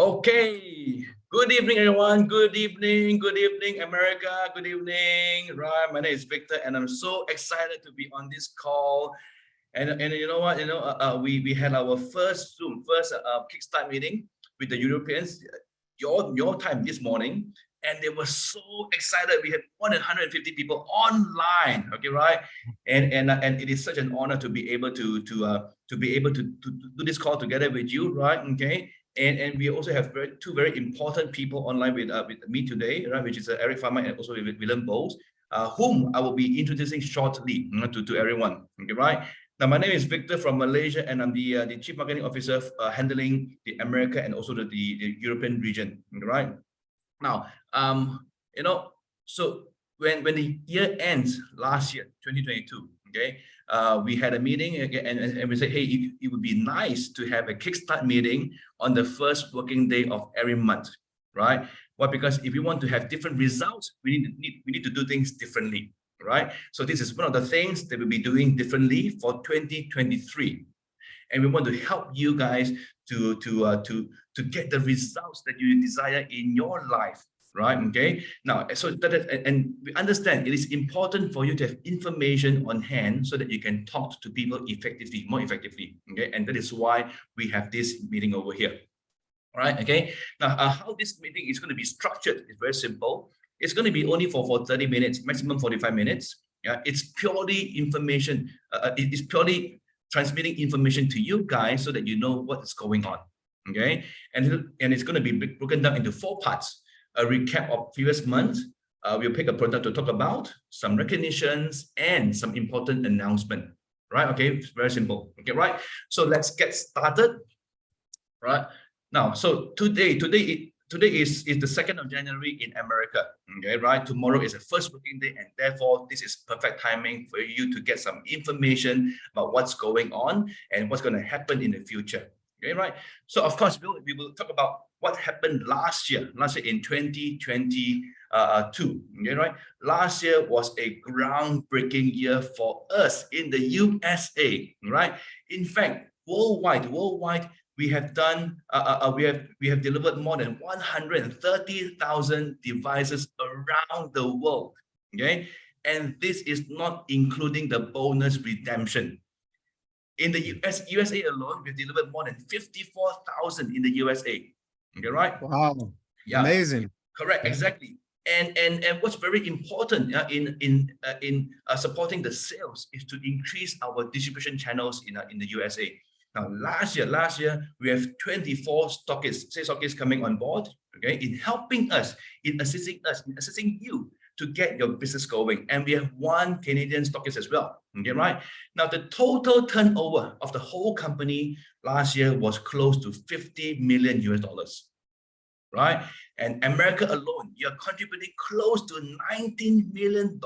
Okay, good evening, everyone. Good evening, America. Good evening, right? My name is Victor, and I'm so excited to be on this call. And you know what? We had our first kickstart meeting with the Europeans, your time this morning, and they were so excited. We had more than 150 people online. Okay, right? And it is such an honor to be able to do this call together with you, right? Okay. And we also have two very important people online with me today, right? Which is Eric Farmer and also with Willem Bowles, whom I will be introducing shortly to everyone. Okay, right? Now, my name is Victor from Malaysia, and I'm the Chief Marketing Officer handling the America and also the European region. Right now, so when the year ends last year, 2022, okay, we had a meeting again, and we said, hey, it would be nice to have a kickstart meeting on the first working day of every month, right? Well, because if we want to have different results, we need to do things differently, right? So this is one of the things that we'll be doing differently for 2023, and we want to help you guys to get the results that you desire in your life, right? Okay. Now, so and we understand it is important for you to have information on hand so that you can talk to people more effectively. Okay, and that is why we have this meeting over here. All right. Okay. Now, how this meeting is going to be structured is very simple. It's going to be only for 30 minutes, maximum 45 minutes. Yeah, it's purely information. It is purely transmitting information to you guys so that you know what is going on. Okay, and it's going to be broken down into 4 parts. A recap of previous month. We'll pick a product to talk about, some recognitions, and some important announcement. Right? Okay, it's very simple. Okay, right? So let's get started. Right now, so today is the 2nd of January in America. Okay, right? Tomorrow is the first working day, and therefore this is perfect timing for you to get some information about what's going on and what's going to happen in the future. Okay, right? So of course we will talk about what happened last year in 2022. Okay, right? Last year was a groundbreaking year for us in the USA, right? In fact, worldwide, we have done we have delivered more than 130,000 devices around the world. Okay, and this is not including the bonus redemption. In the USA alone, we've delivered more than 54,000 in the USA. Okay, right? Wow. Yeah. Amazing. Correct. Exactly. And what's very important in supporting the sales is to increase our distribution channels in the USA. Now, last year we have 24 stockists coming on board. Okay, in helping us, in assisting you to get your business going, and we have 1 Canadian stockist as well. Okay, right? Now, the total turnover of the whole company last year was close to $50 million US, right? And America alone, you're contributing close to $19 million.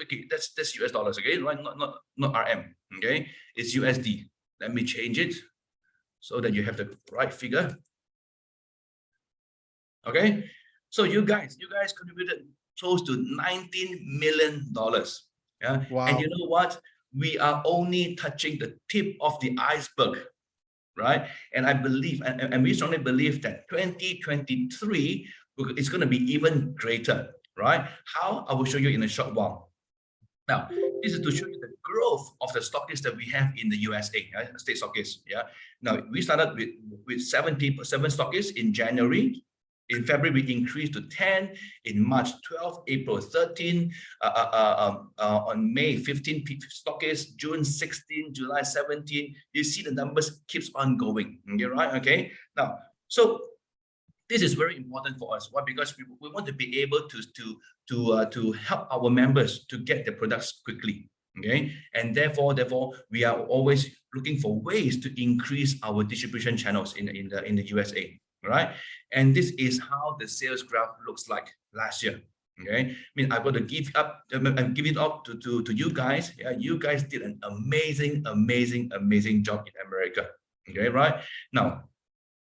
Okay, that's US dollars, okay, right? Not RM, okay? It's USD. Let me change it so that you have the right figure. Okay, so you guys contributed close to $19 million. Yeah. Wow. And you know what? We are only touching the tip of the iceberg, right? And I believe, and we strongly believe that 2023 is going to be even greater, right? How? I will show you in a short while. Now, this is to show you the growth of the stockists that we have in the USA, right? State stockists. Yeah. Now, we started with 7 stockists in January. In February, we increased to 10. In March, 12. April, 13. On May, 15 stockists. June, 16. July, 17. You see the numbers keeps on going. Okay, right? Okay. Now, so this is very important for us. Why? Because we want to be able to help our members to get the products quickly. Okay, and therefore we are always looking for ways to increase our distribution channels in the USA. Right, and this is how the sales graph looks like last year. Okay, I mean, I've got to give it up to you guys. Yeah, you guys did an amazing job in America. Okay, right now,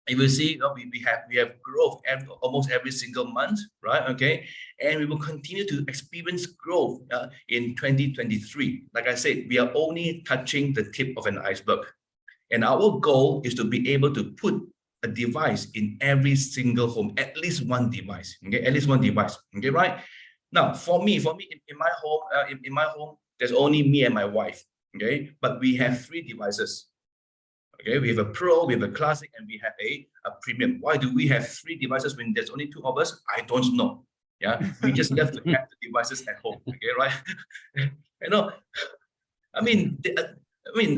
you will see we have growth almost every single month, right? Okay, and we will continue to experience growth in 2023. Like I said, we are only touching the tip of an iceberg, and our goal is to be able to put a device in every single home, at least one device. Okay, at least one device. Okay, right? Now, for me, in my home, in my home, there's only me and my wife. Okay, but we have 3 devices. Okay, we have a Pro, we have a Classic, and we have a Premium. Why do we have 3 devices when there's only 2 of us? I don't know. Yeah, we just love to have the devices at home. Okay, right? You know, I mean,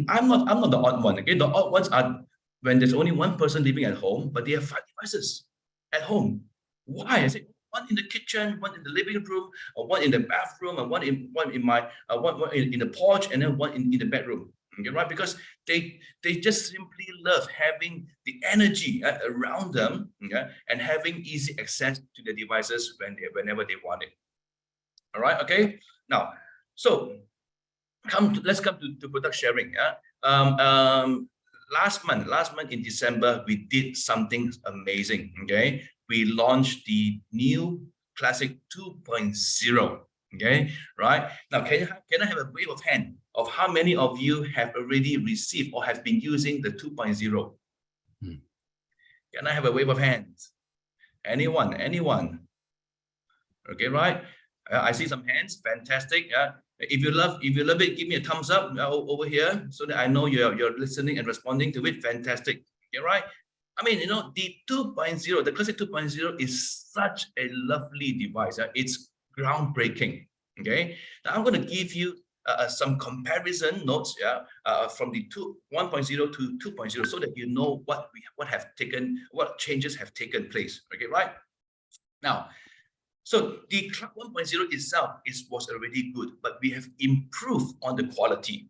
I'm not the odd one. Okay, the odd ones are when there's only one person living at home, but they have 5 devices at home. Why? I say one in the kitchen, one in the living room, or one in the bathroom, and one in my one in the porch, and then one in the bedroom. Okay, right? Because they just simply love having the energy around them, okay, and having easy access to the devices whenever they want it. All right. Okay. Now, so let's come to product sharing. Yeah. Last month in December, we did something amazing. Okay, we launched the new Classic 2.0. Okay, right now, can I have a wave of hand of how many of you have already received or have been using the 2.0? Can I have a wave of hands? Anyone? Okay, right. I see some hands. Fantastic. If you love it, give me a thumbs up over here so that I know you're listening and responding to it. Fantastic. Okay, right. I mean, you know, the 2.0, the Classic 2.0 is such a lovely device. It's groundbreaking. Okay. Now I'm going to give you some comparison notes, from the 1.0 to 2.0, so that you know what changes have taken place. Okay, right. Now, so the 1.0 itself was already good, but we have improved on the quality.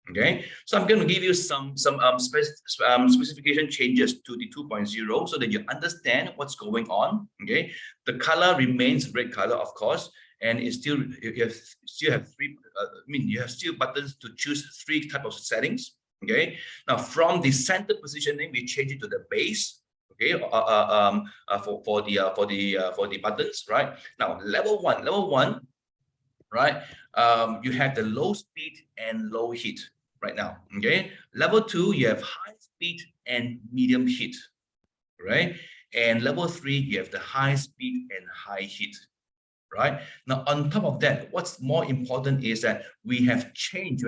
Okay, so I'm going to give you some specification changes to the 2.0 so that you understand what's going on. Okay, the color remains red color, of course, and it's still you still have 3. You have still buttons to choose 3 type of settings. Okay, now from the center positioning, we change it to the base. Okay, for the buttons, right? Now level one, right? You have the low speed and low heat right now. Okay, level 2, you have high speed and medium heat, right? And level 3, you have the high speed and high heat, right? Now on top of that, what's more important is that we have changed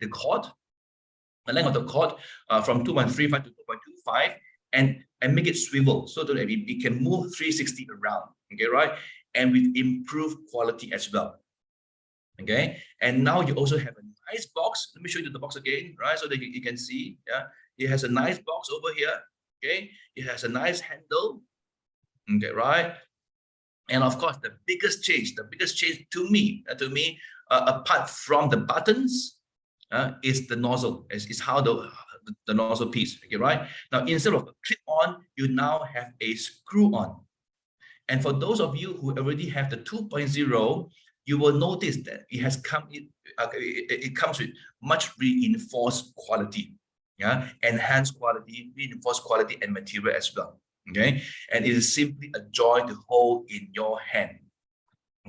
the cord, the length of the cord, from 2.35 to 2.25, and make it swivel so that it can move 360 around. Okay, right? And with improved quality as well. Okay, and now you also have a nice box. Let me show you the box again, right? So that you can see. Yeah, it has a nice box over here. Okay, it has a nice handle. Okay, right? And of course, the biggest change to me, apart from the buttons, is the nozzle. Is how the nozzle piece. Okay, right? Now instead of a clip on, you now have a screw on. And for those of you who already have the 2.0, you will notice that it comes with much reinforced quality, enhanced quality, reinforced quality and material as well. Okay, and it is simply a joy to hold in your hand.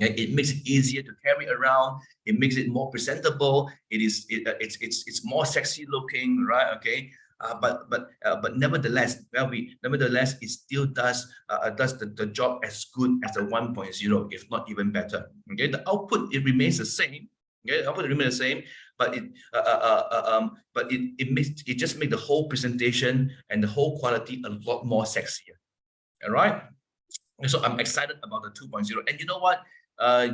Okay? It makes it easier to carry around. It makes it more presentable. It's more sexy looking, right? Okay. But nevertheless, it still does the job as good as the 1.0, if not even better. Okay, the output it remains the same. Okay, the output remains the same, but it just makes the whole presentation and the whole quality a lot more sexier. All right. So I'm excited about the 2.0, and you know what?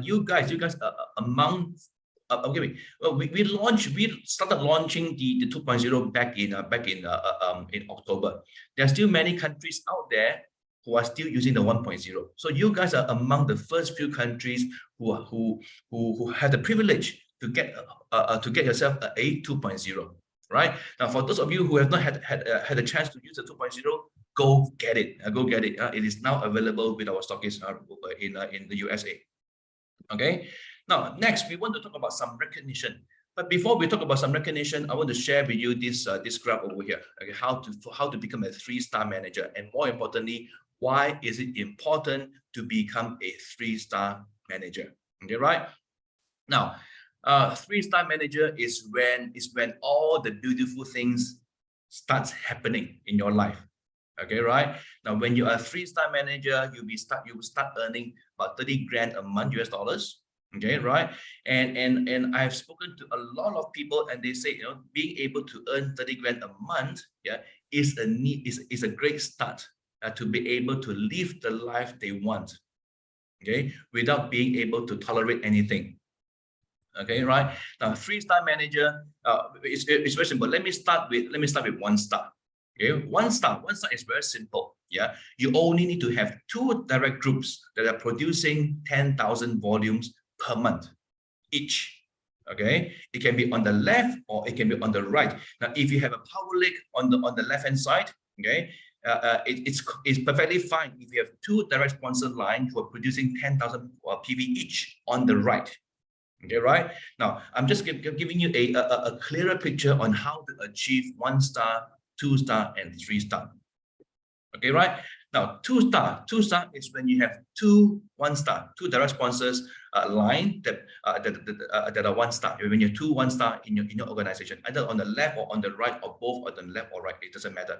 You guys are among. Okay, we started launching the 2.0 back in October. There are still many countries out there who are still using the 1.0. So you guys are among the first few countries who have the privilege to get yourself a 2.0. Right now, for those of you who have not had a chance to use the 2.0, go get it. It is now available with our stockists in the USA. Okay. Now, next, we want to talk about some recognition. But before we talk about some recognition, I want to share with you this graph over here. Okay, how to become a 3-star manager, and more importantly, why is it important to become a 3-star manager? Okay, right? Now, 3-star manager is when all the beautiful things starts happening in your life. Okay, right? Now, when you are a 3-star manager, you will start earning about 30 grand a month, US dollars. Okay, right? And I've spoken to a lot of people, and they say, you know, being able to earn 30 grand a month, yeah, is a great start to be able to live the life they want, okay, without being able to tolerate anything. Okay, right? Now, 3-star manager, it's very simple. Let me start with 1-star. Okay, one star is very simple. Yeah, you only need to have 2 direct groups that are producing 10,000 volumes per month each. Okay, it can be on the left or it can be on the right. Now, if you have a power leg on the left hand side, okay, it's perfectly fine if you have 2 direct sponsor lines who are producing 10,000 PV each on the right. Okay, right? Now, I'm just giving you a clearer picture on how to achieve 1-star, 2-star, and 3-star. Okay, right? Now, 2-star is when you have 2 1-star, 2 direct sponsors line that are 1-star. When you have 2 1-star in your organization, either on the left or on the right, or both on the left or right, it doesn't matter.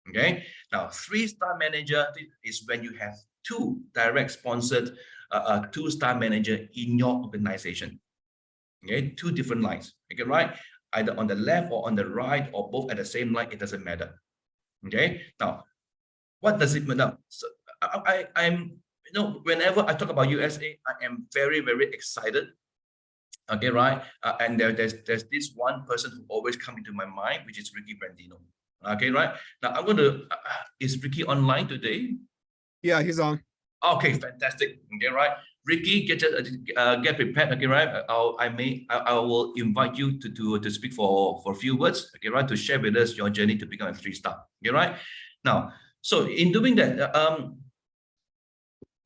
Okay. Now, 3-star manager is when you have 2 direct sponsored 2-star manager in your organization. Okay, 2 different lines. Okay, right? Either on the left or on the right, or both at the same line, it doesn't matter. Okay. Now, what does it matter? So I'm, you know, whenever I talk about USA, I am very, very excited. Okay, right? And there's this one person who always comes into my mind, which is Ricky Brandino. Okay, right? Now I'm going to, is Ricky online today? Yeah, he's on. Okay, fantastic. Okay, right. Ricky, get prepared. Okay, right. I will invite you to speak for a few words. Okay, right. To share with us your journey to become a 3-star. Okay, right. Now, so in doing that,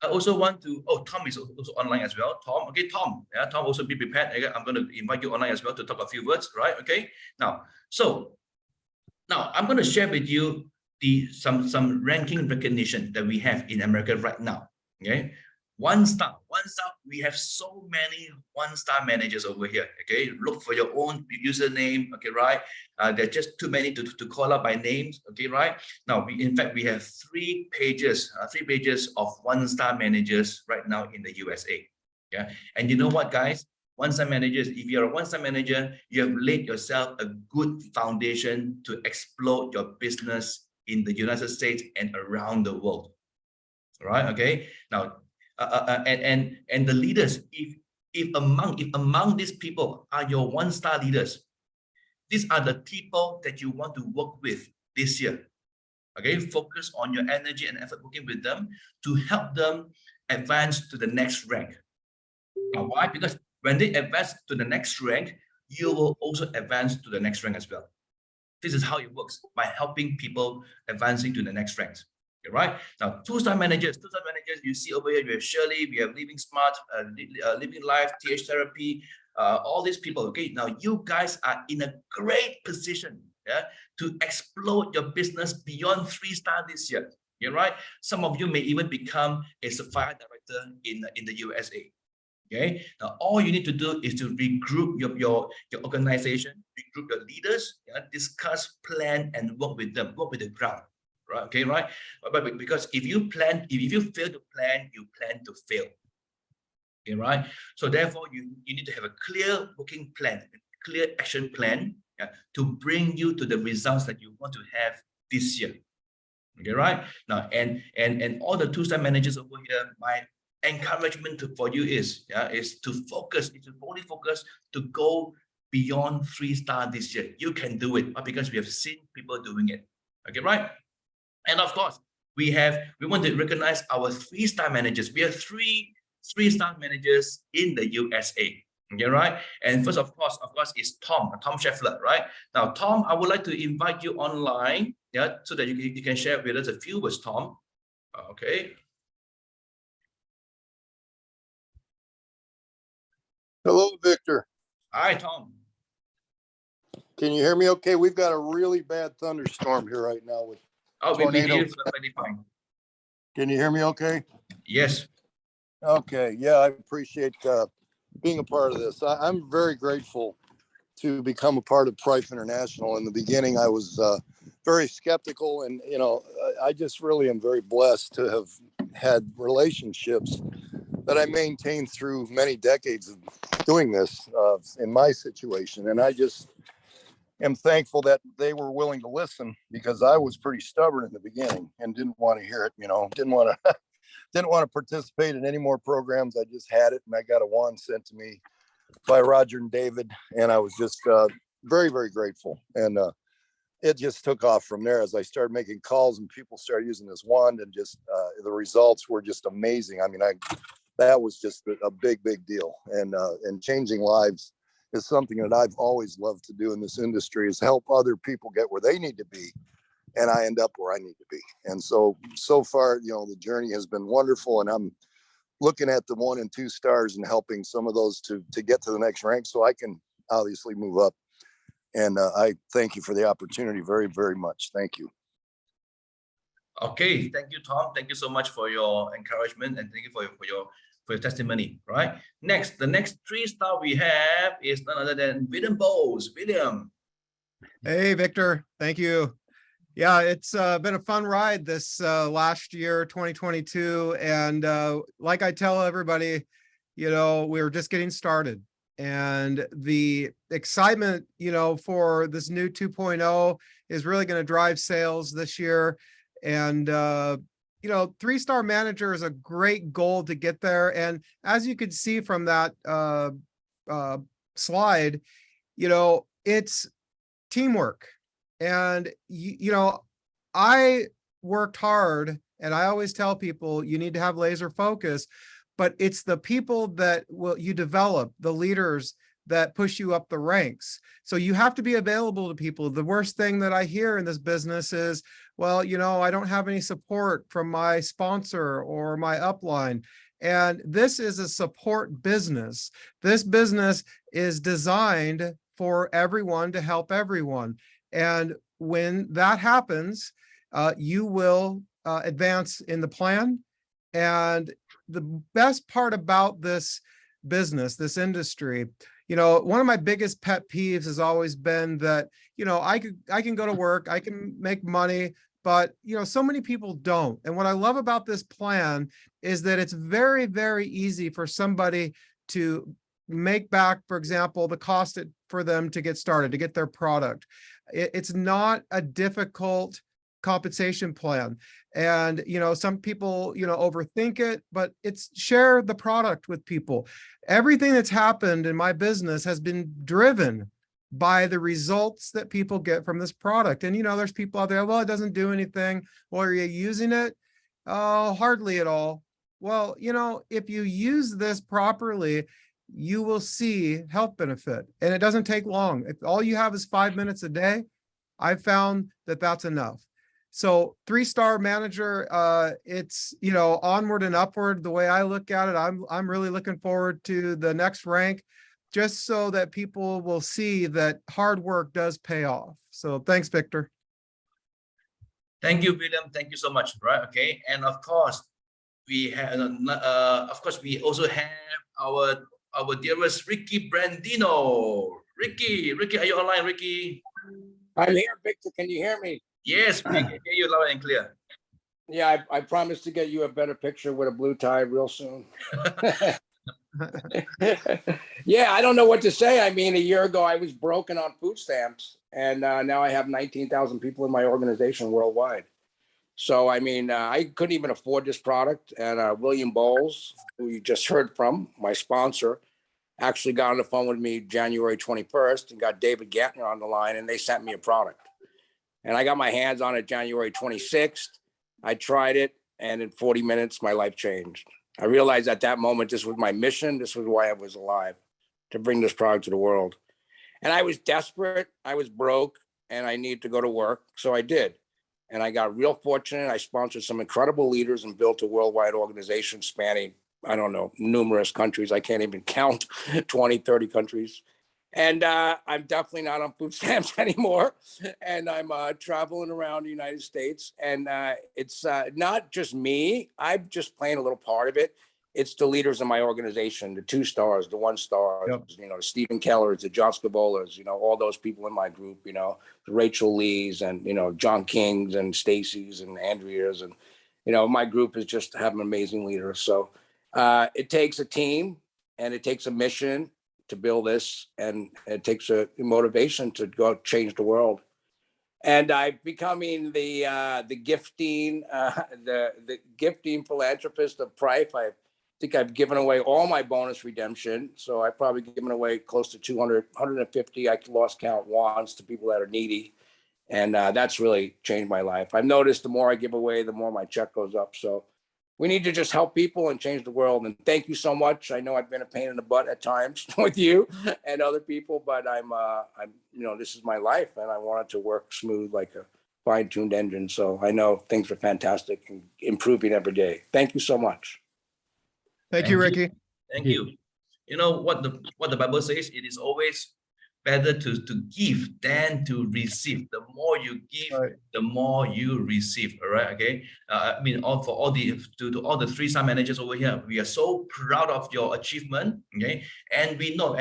I also want to. Oh, Tom is also online as well. Tom, okay, Tom. Yeah, Tom, also be prepared. Okay, I'm going to invite you online as well to talk a few words. Right. Okay. Now, I'm going to share with you some ranking recognition that we have in America right now. Okay, 1-star. We have so many 1-star managers over here. Okay, look for your own username. Okay, right? There are just too many to call out by names. Okay, right? Now, in fact, we have 3 pages of 1-star managers right now in the USA. Yeah, and you know what, guys? 1-star managers, if you're a 1-star manager, you have laid yourself a good foundation to explode your business in the United States and around the world. Right? Okay. Now, and the leaders, if among these people are your 1-star leaders, these are the people that you want to work with this year. Okay, focus on your energy and effort working with them to help them advance to the next rank. Now, why? Because when they advance to the next rank, you will also advance to the next rank as well. This is how it works, by helping people advancing to the next ranks. Okay, right? Now, 2-star managers, you see over here, we have Shirley, we have Living Smart, Living Life, TH Therapy, all these people. Okay, now you guys are in a great position, yeah, to explode your business beyond 3-star this year. Yeah, right? Some of you may even become a Sapphire director in the USA. Okay, now all you need to do is to regroup your organization, regroup your leaders, yeah, discuss, plan, and work with them, work with the ground, right? Okay, right? But because if you fail to plan, you plan to fail. Okay, right? So therefore, you need to have a clear working plan, a clear action plan, yeah, to bring you to the results that you want to have this year. Okay, right? Now, and all the 2-star managers over here, my encouragement for you is to only focus to go beyond 3-star this year. You can do it, because we have seen people doing it. Okay, right? And of course, we want to recognize our 3-star managers. We have 3-star managers in the USA. Okay, right? And first, of course, is Tom Scheffler, right? Now, Tom, I would like to invite you online, yeah, so that you can share with us a few words, Tom. Okay. Hello, Victor. Hi, Tom. Can you hear me okay? We've got a really bad thunderstorm here right now with tornado. We perfectly fine. Can you hear me okay? Yes. Okay. Yeah, I appreciate being a part of this. I'm very grateful to become a part of Price International. In the beginning, I was very skeptical, and I just really am very blessed to have had relationships that I maintained through many decades of doing this in my situation. And I just am thankful that they were willing to listen, because I was pretty stubborn in the beginning and didn't want to hear it, didn't want to didn't want to participate in any more programs. I just had it, and I got a wand sent to me by Roger and David, and I was just very, very grateful. And it just took off from there as I started making calls and people started using this wand, and just the results were just amazing. I mean, that was just a big, big deal. And changing lives is something that I've always loved to do in this industry, is help other people get where they need to be. And I end up where I need to be. And so far, the journey has been wonderful. And I'm looking at the 1 and 2 stars and helping some of those to get to the next rank, so I can obviously move up. And I thank you for the opportunity very, very much. Thank you. Okay, thank you, Tom. Thank you so much for your encouragement, and thank you for your testimony. Right. Next, the next 3-star we have is none other than William Bowles. William. Hey, Victor. Thank you. Yeah, it's been a fun ride this last year, 2022. And like I tell everybody, we're just getting started. And the excitement, for this new 2.0 is really going to drive sales this year. And, 3-star manager is a great goal to get there. And as you could see from that slide, it's teamwork. And, I worked hard, and I always tell people you need to have laser focus, but it's the people that you develop, the leaders that push you up the ranks. So you have to be available to people. The worst thing that I hear in this business is, well, I don't have any support from my sponsor or my upline. And this is a support business. This business is designed for everyone to help everyone. And when that happens, you will advance in the plan. And the best part about this business, this industry, one of my biggest pet peeves has always been that, I can go to work, I can make money, but, so many people don't. And what I love about this plan is that it's very, very easy for somebody to make back, for example, the cost for them to get started, to get their product. It's not a difficult compensation plan. And, some people, overthink it, but it's share the product with people. Everything that's happened in my business has been driven by the results that people get from this product. And, there's people out there, well, it doesn't do anything. Well, are you using it? Oh, hardly at all. Well, if you use this properly, you will see health benefit, and it doesn't take long. If all you have is 5 minutes a day, I've found that that's enough. So 3-star manager, it's, onward and upward. The way I look at it, I'm really looking forward to the next rank, just so that people will see that hard work does pay off. So thanks, Victor. Thank you, William. Thank you so much. Right. Okay. And of course, we have, we also have our dearest Ricky Brandino. Ricky, are you online, Ricky? I'm here, Victor. Can you hear me? Yes, we can hear you loud and clear. Yeah, I promise to get you a better picture with a blue tie real soon. Yeah, I don't know what to say. I mean, a year ago, I was broken on food stamps, and now I have 19,000 people in my organization worldwide. So, I mean, I couldn't even afford this product. And William Bowles, who you just heard from, my sponsor, actually got on the phone with me January 21st and got David Gantner on the line, and they sent me a product. And I got my hands on it January 26th. I tried it, and in 40 minutes, my life changed. I realized at that moment, this was my mission. This was why I was alive, to bring this product to the world. And I was desperate. I was broke, and I needed to go to work. So I did. And I got real fortunate. I sponsored some incredible leaders and built a worldwide organization spanning, I don't know, numerous countries. I can't even count 20, 30 countries. And I'm definitely not on food stamps anymore. And I'm traveling around the United States. And it's not just me. I'm just playing a little part of it. it's the leaders in my organization, the 2 stars, the 1 stars, Yep. you know, the Stephen Kellers, the John Scabolas, you know, all those people in my group, you know, the Rachel Lees and, you know, John Kings and Stacy's and Andrea's. And, you know, my group is just have an amazing leader. So it takes a team and it takes a mission to build this, and it takes a motivation to go change the world. And I'm becoming the gifting philanthropist of Price. I think I've given away all my bonus redemption. So I've probably given away close to 200, 150. I lost count once to people that are needy. And that's really changed my life. I've noticed the more I give away, the more my check goes up. So we need to just help people and change the world. And thank you so much. I know I've been a pain in the butt at times with you and other people, but I'm, you know, this is my life and I want it to work smooth like a fine-tuned engine. So I know things are fantastic and improving every day. Thank you so much. Thank you, Ricky. Thank you. You know what the Bible says? It is always better to give than to receive. The more you give, Right. the more you receive. All right. Okay. I mean, to all the 3-star managers over here, we are so proud of your achievement. Okay. And we know,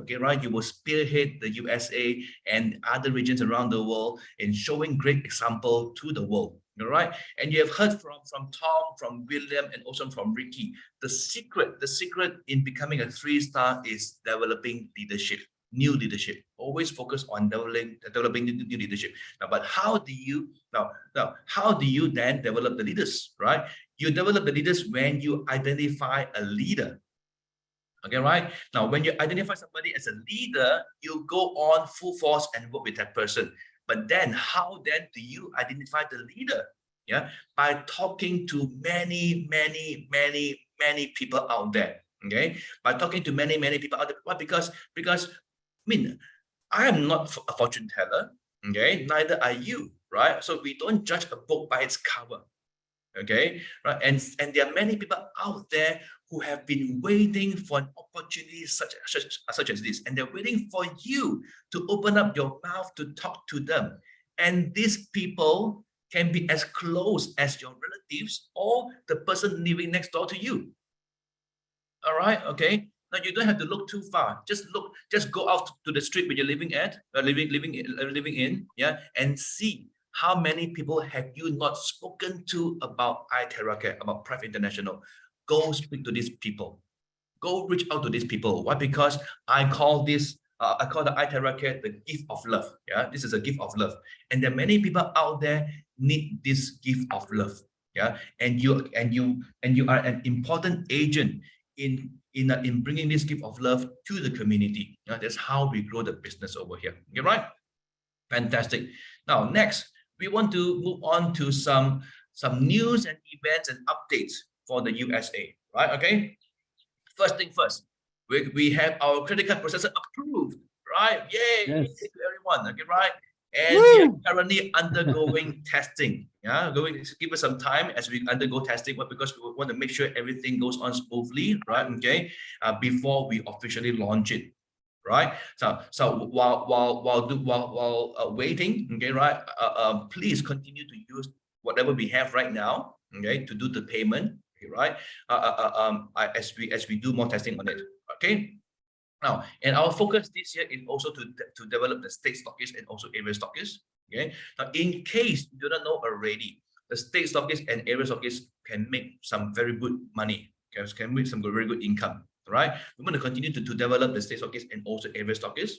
okay, right, you will spearhead the USA and other regions around the world in showing great example to the world. All right. And you have heard from Tom, from William, and also from Ricky. The secret in becoming a 3-star is developing leadership. New leadership. Always focus on developing new leadership. Now, but how do you then develop the leaders, right? You develop the leaders when you identify a leader. Okay, right? Now, when you identify somebody as a leader, you go on full force and work with that person. But then how then do you identify the leader? Yeah, by talking to many people out there. Okay, by talking to many people out there. Why? Because I mean, I am not a fortune teller, okay? Neither are you, right? So we don't judge a book by its cover, okay? Right? And there are many people out there who have been waiting for an opportunity such as this, and they're waiting for you to open up your mouth to talk to them. And these people can be as close as your relatives or the person living next door to you. All right, okay. Now you don't have to look too far. Just go out to the street where you're living in, yeah, and see how many people have you not spoken to about iTerracare, about Price International. Go speak to these people. Go reach out to these people. Why? Because I call the iTerracare the gift of love. Yeah, this is a gift of love, and there are many people out there need this gift of love. Yeah, and you are an important agent in bringing this gift of love to the community. That's how we grow the business over here. Okay, right? Fantastic. Now, next, we want to move on to some news and events and updates for the USA. Right? Okay. First thing first, we have our credit card processor approved. Right? Yay! Yes. To everyone. Okay, right? And Woo! we are currently undergoing testing. Yeah, going to give us some time as we undergo testing, but because we want to make sure everything goes on smoothly, right? Okay, before we officially launch it, right? So while waiting, okay, right? Please continue to use whatever we have right now, okay, to do the payment, okay, right? As we do more testing on it, okay. Now, and our focus this year is also to develop the state stockists and also area stockists. Okay. Now, in case you do not know already, the state stockists and area stockists can make some very good money. Okay, can make some very good income. Right. We're going to continue to develop the state stockists and also area stockists.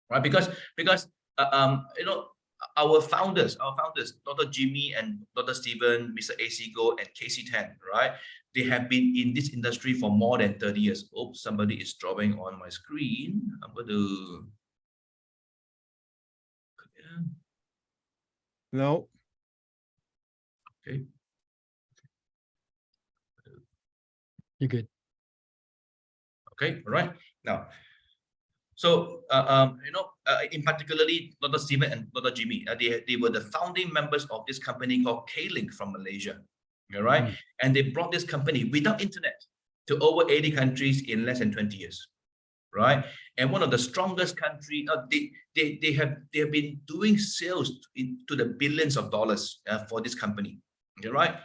Right. Because you know, our founders, Dr. Jimmy and Dr. Stephen, Mr. AC Go and Casey Tan, right? They have been in this industry for more than 30 years. Oh, somebody is drawing on my screen. I'm going to... No. Okay. You're good. Okay, all right. Now, so, you know, in particularly, Dr. Stephen and Dr. Jimmy, they were the founding members of this company called K-Link from Malaysia. All right. Mm. And they brought this company without internet to over 80 countries in less than 20 years. Right. And one of the strongest country, they have been doing sales to the billions of dollars for this company. Okay, right.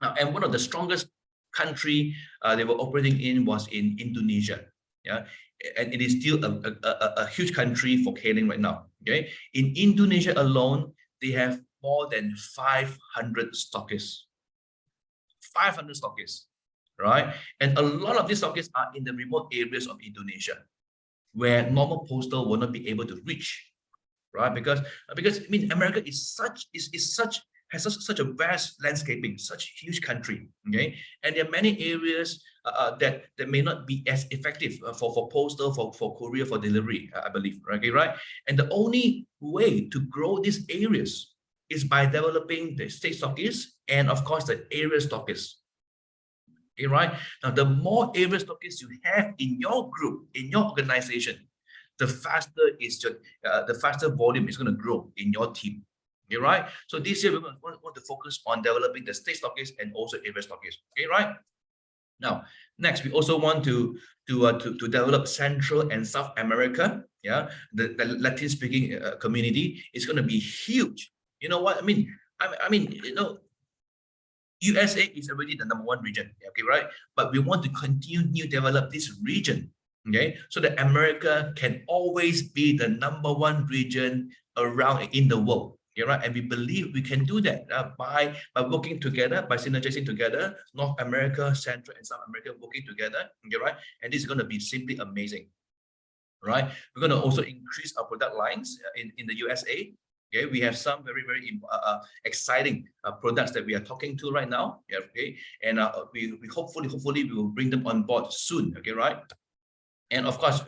Now, and one of the strongest country they were operating in was in Indonesia. Yeah, and it is still a huge country for kaolin right now. Okay, in Indonesia alone, they have more than 500 stockists. 500 stockists, right? And a lot of these stockists are in the remote areas of Indonesia, where normal postal will not be able to reach, right? Because I mean, America is such a vast landscaping, such a huge country, okay? And there are many areas that may not be as effective for postal, for courier, for delivery, I believe, okay, right? And the only way to grow these areas is by developing the state stockists and, of course, the area stockists. Okay, right? Now, the more area stockists you have in your group, in your organization, the faster volume is going to grow in your team. Okay, right? So this year we want to focus on developing the state stockists and also area stockists. Okay, right? Now, next, we also want to develop Central and South America. Yeah, the Latin-speaking community is going to be huge. You know what I mean? I mean, you know, USA is already the #1 region. Okay, right? But we want to continue to develop this region. Okay, so that America can always be the #1 region around in the world. Okay, right? And we believe we can do that by working together, by synergizing together, North America, Central and South America working together. Okay, right? And this is going to be simply amazing, right? We're going to also increase our product lines in the USA. Okay, we have some very exciting products that we are talking to right now. Yeah, okay, and we hopefully we will bring them on board soon. Okay, right? And of course,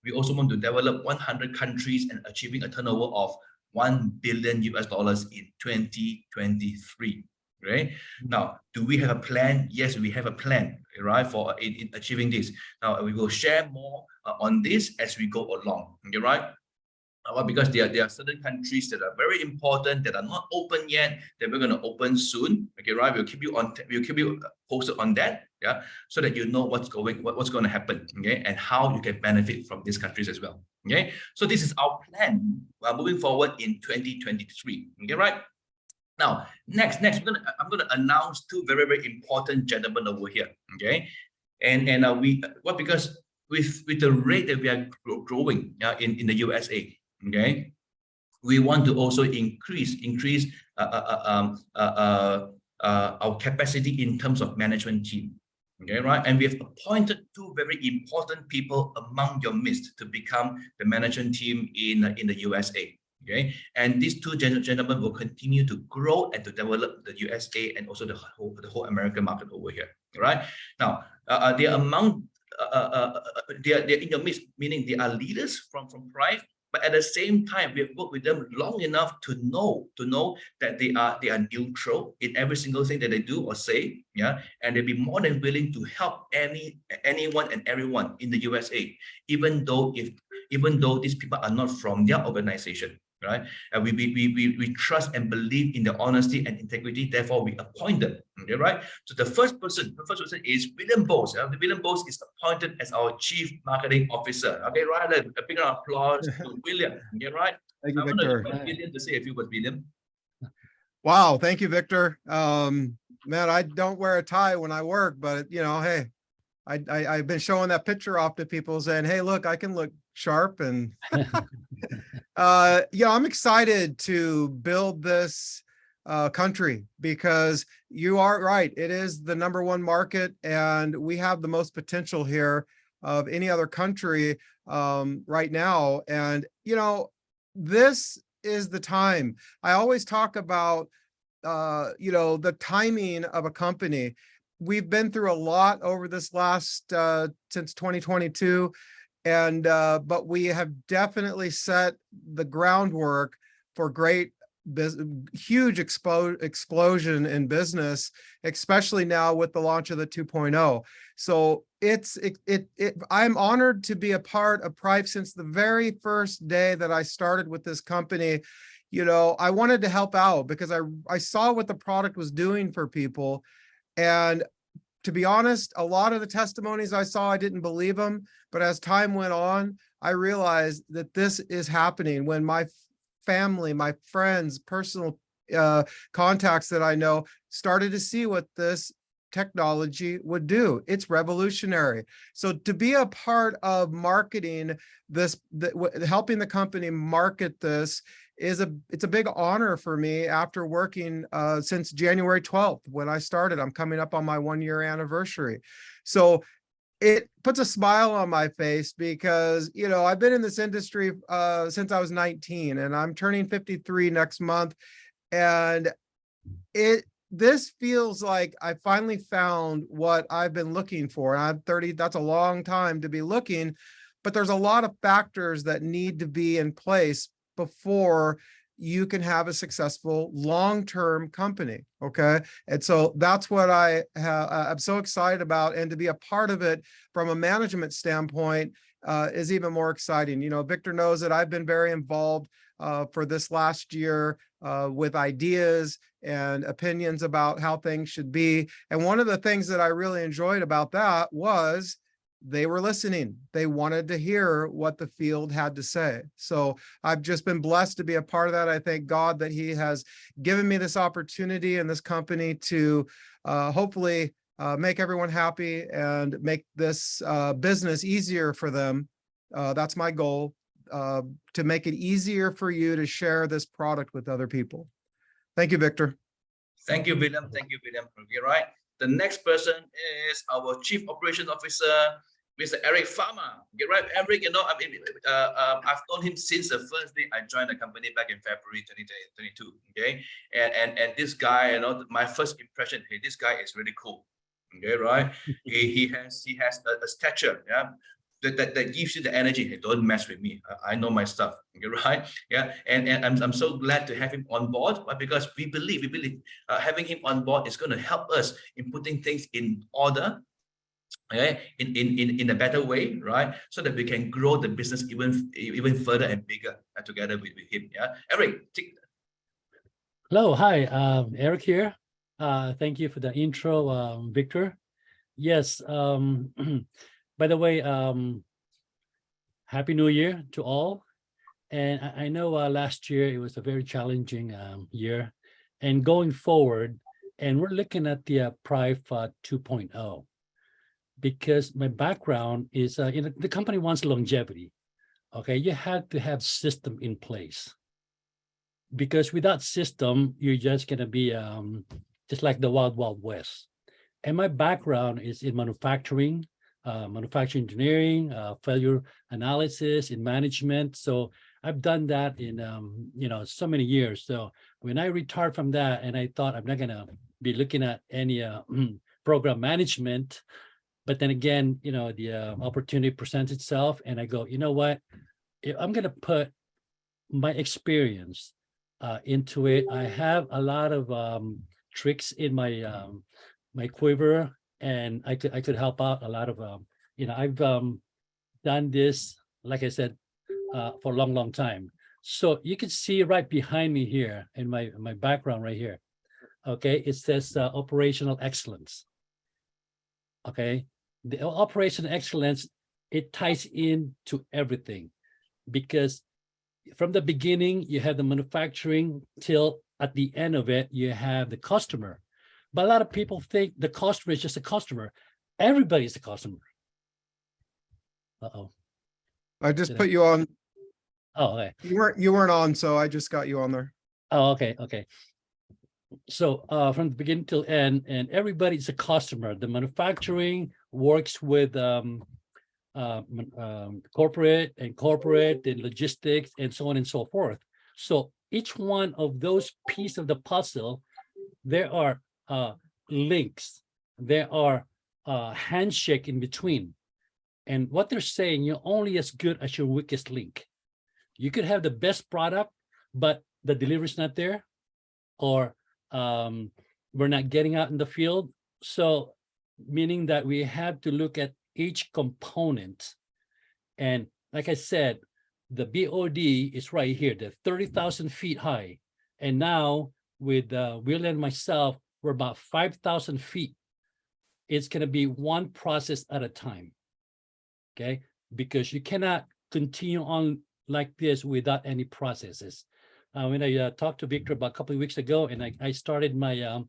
we also want to develop 100 countries and achieving a turnover of $1 billion in 2023. Right? Now, do we have a plan? Yes, we have a plan, right, for in achieving this. Now, we will share more on this as we go along. Okay, right? Because there are certain countries that are very important that are not open yet that we're going to open soon. Okay, right? We'll keep you posted on that. Yeah, so that you know what's going to happen. Okay, and how you can benefit from these countries as well. Okay, so this is our plan moving forward in 2023. Okay, right? Now, next, I'm gonna announce two very important gentlemen over here. Okay, and because with the rate that we are growing in the USA. Okay, we want to also increase our capacity in terms of management team. Okay, right? And we have appointed two very important people among your midst to become the management team in the USA. Okay, and these two gentlemen will continue to grow and to develop the USA and also the whole American market over here. Right? Now, they are among they are in your midst, meaning they are leaders from Thrive. But at the same time, we have worked with them long enough to know that they are neutral in every single thing that they do or say, yeah, and they'll be more than willing to help anyone and everyone in the USA, even though these people are not from their organization, right? And we trust and believe in their honesty and integrity. Therefore, we appoint them. Okay, right? So the first person is William Bose. William Bose is appointed as our Chief Marketing Officer. Okay, right? A big applause to William. Okay, right? Thank you, I'm going to Victor. invite William to say a few words, William. Wow, thank you, Victor. Man, I don't wear a tie when I work, but you know, hey, I've been showing that picture off to people saying, hey, look, I can look sharp. And yeah, I'm excited to build this country because you are right. It is the #1 market and we have the most potential here of any other country right now. And, you know, this is the time. I always talk about, you know, the timing of a company. We've been through a lot over this last since 2022. And but we have definitely set the groundwork for great huge explosion in business, especially now with the launch of the 2.0. So I'm honored to be a part of Prive since the very first day that I started with this company. You know, I wanted to help out because I saw what the product was doing for people. And to be honest, a lot of the testimonies I saw, I didn't believe them. But as time went on, I realized that this is happening when my family, my friends, personal contacts that I know started to see what this technology would do. It's revolutionary. So to be a part of marketing this, helping the company market this it's a big honor for me after working since January 12th when I started. I'm coming up on my 1-year anniversary. So it puts a smile on my face because, you know, I've been in this industry since I was 19 and I'm turning 53 next month. And this feels like I finally found what I've been looking for. I'm 30, that's a long time to be looking, but there's a lot of factors that need to be in place before you can have a successful long-term company. Okay. And so that's what I'm so excited about. And to be a part of it from a management standpoint is even more exciting. You know, Victor knows that I've been very involved for this last year with ideas and opinions about how things should be. And one of the things that I really enjoyed about that was they were listening. They wanted to hear what the field had to say. So I've just been blessed to be a part of that. I thank God that he has given me this opportunity and this company to hopefully make everyone happy and make this business easier for them. That's my goal, to make it easier for you to share this product with other people. Thank you, Victor. Thank you, William. Thank you, William. Okay, right. The next person is our Chief Operations Officer, Mr. Eric Farmer. Okay, right, Eric, you know, I mean, I've known him since the first day I joined the company back in February 2022. Okay, and this guy, you know, my first impression, hey, this guy is really cool. Okay, right. he has a stature, yeah, that gives you the energy. Hey, don't mess with me. I know my stuff. Okay, right. Yeah, and I'm so glad to have him on board, right? Because we believe having him on board is going to help us in putting things in order. Okay, in a better way, right? So that we can grow the business even further and bigger together with him. Yeah, Eric. Hello, hi, Eric here. Thank you for the intro, Victor. Yes, by the way, Happy New Year to all. And I know last year it was a very challenging year, and going forward, and we're looking at the Prive 2.0. Because my background is, you know, the company wants longevity. Okay, you have to have system in place. Because without system, you're just gonna be just like the wild, wild west. And my background is in manufacturing, manufacturing engineering, failure analysis, in management. So I've done that in, you know, so many years. So when I retired from that, and I thought I'm not gonna be looking at any program management. But then again, you know, the opportunity presents itself, and I go, you know what? I'm going to put my experience into it. I have a lot of tricks in my my quiver, and I could help out a lot of you know, I've done this, like I said, for a long time. So you can see right behind me here in my background right here. Okay, it says operational excellence. Okay. The operational excellence, it ties into everything, because from the beginning, you have the manufacturing till at the end of it, you have the customer. But a lot of people think the customer is just a customer. Everybody's a customer. Uh-oh. I just put you on. Oh, okay. You weren't on, so I just got you on there. Oh, okay. So from the beginning till end, and everybody's a customer. The manufacturing works with corporate and logistics and so on and so forth. So each one of those pieces of the puzzle, there are links, there are handshake in between. And what they're saying, you're only as good as your weakest link. You could have the best product, but the delivery's not there, or we're not getting out in the field. So meaning that we have to look at each component. And like I said, the BOD is right here, the 30,000 feet high. And now with Will and myself, we're about 5,000 feet. It's going to be one process at a time. Okay, because you cannot continue on like this without any processes. When I talked to Victor about a couple of weeks ago, and I started my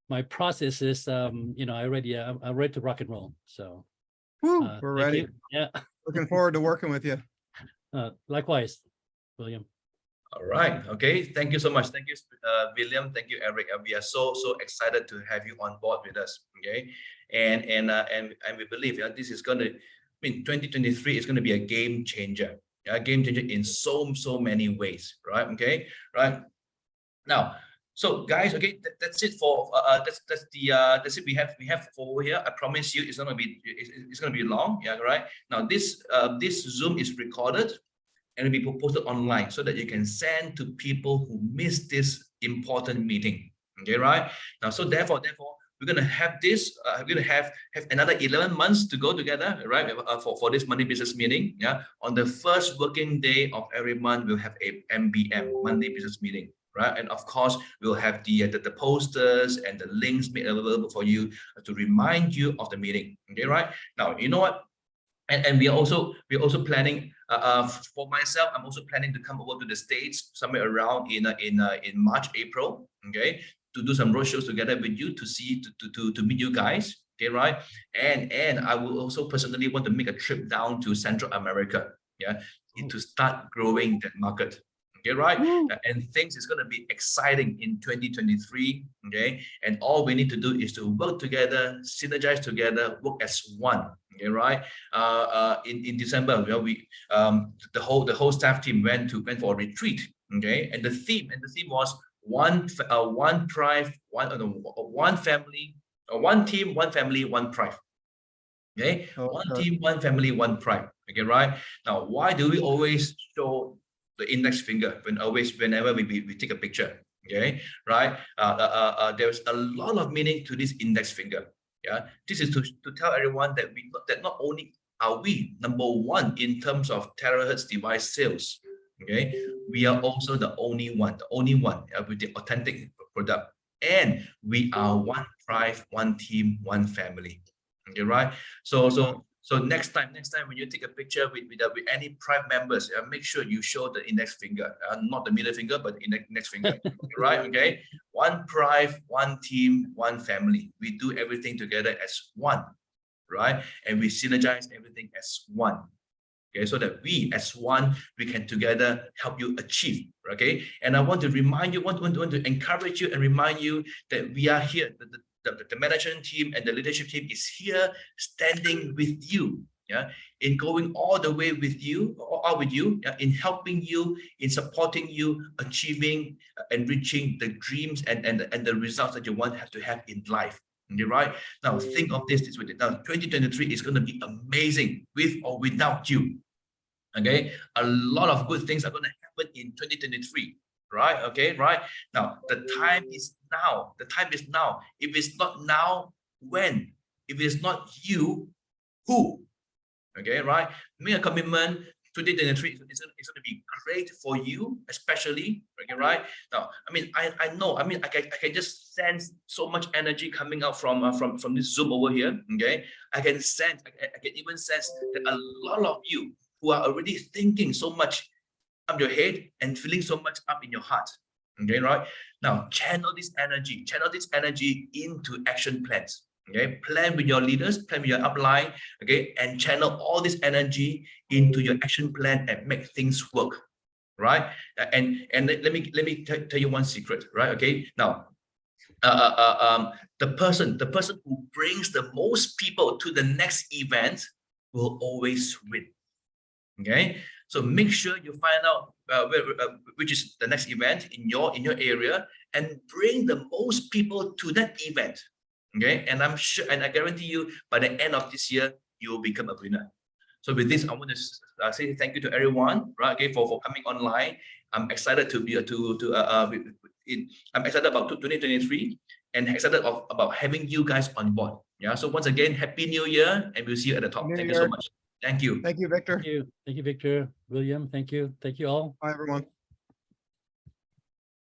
my process is, you know, I'm ready to rock and roll. So Woo, we're thank ready. you. Yeah. Looking forward to working with you. Likewise, William. All right. Okay. Thank you so much. Thank you, William. Thank you, Eric. We are so excited to have you on board with us. Okay, and we believe this is going to, I mean, 2023 is going to be a game changer. A game changer in so many ways. Right. Okay. Right. Now, so guys, okay, that's it for that's it we have for over here. I promise you, it's gonna be long. Yeah. Right. Now, this Zoom is recorded and will be posted online so that you can send to people who missed this important meeting. Okay, right? Now, so therefore, we're gonna have this. We're gonna have another 11 months to go together, right? For this money business meeting. Yeah, on the first working day of every month, we'll have a MBM, monthly business meeting, right? And of course, we'll have the posters and the links made available for you to remind you of the meeting. Okay, right? Now, you know what? And we're also planning. For myself, I'm also planning to come over to the States somewhere around in March, April. Okay, to do some roadshows together with you to meet you guys. Okay, right? And I will also personally want to make a trip down to Central America. Yeah, to start growing that market. Okay, right? And things is going to be exciting in 2023. Okay, and all we need to do is to work together, synergize together, work as one. Okay, right? In December, the whole staff team went for a retreat. Okay, and the theme was one tribe, one family, one team, one family, one tribe. Okay, one team, one family, one tribe. Okay, right? Now, why do we always show the index finger whenever we take a picture? Okay, right? There's a lot of meaning to this index finger. Yeah, this is to tell everyone that not only are we number one in terms of terahertz device sales, okay, we are also the only one with the authentic product, and we are one tribe, one team, one family. Okay, right? So next time when you take a picture with any Prime members, make sure you show the index finger, not the middle finger, but the index finger, right? Okay, one Prime, one team, one family. We do everything together as one, right? And we synergize everything as one. Okay, so that we as one, we can together help you achieve. Okay, and I want to remind you, want to encourage you and remind you that we are here. The management team and the leadership team is here standing with you, yeah, in going all the way with you, yeah, in helping you, in supporting you, achieving and reaching the dreams and the results that you have to have in life. Okay, right? Now, think of this way. Now, 2023 is going to be amazing with or without you. Okay, a lot of good things are going to happen in 2023. Right? Okay, right? Now, the time is now. The time is now. If it's not now, when? If it's not you, who? Okay, right? Make a commitment. 2023 is going to be great for you, especially. Okay, right? Now, I mean, I know. I mean, I can just sense so much energy coming out from this Zoom over here. Okay, I can sense. I can even sense that a lot of you who are already thinking so much up your head and feeling so much up in your heart. Okay, right? Now, channel this energy into action plans. Okay, plan with your leaders, plan with your upline, okay, and channel all this energy into your action plan and make things work, right? And let me tell you one secret, right? Okay, now, the person who brings the most people to the next event will always win. Okay, so make sure you find out which is the next event in your area and bring the most people to that event. Okay, and I'm sure, and I guarantee you, by the end of this year, you will become a winner. So with this, I want to say thank you to everyone, right? Okay, for coming online. I'm excited to be I'm excited about 2023 and excited about having you guys on board. Yeah. So once again, Happy New Year, and we'll see you at the top. Thank you so much. Thank you. Thank you, Victor. Thank you, Victor. William, thank you all. Bye, everyone.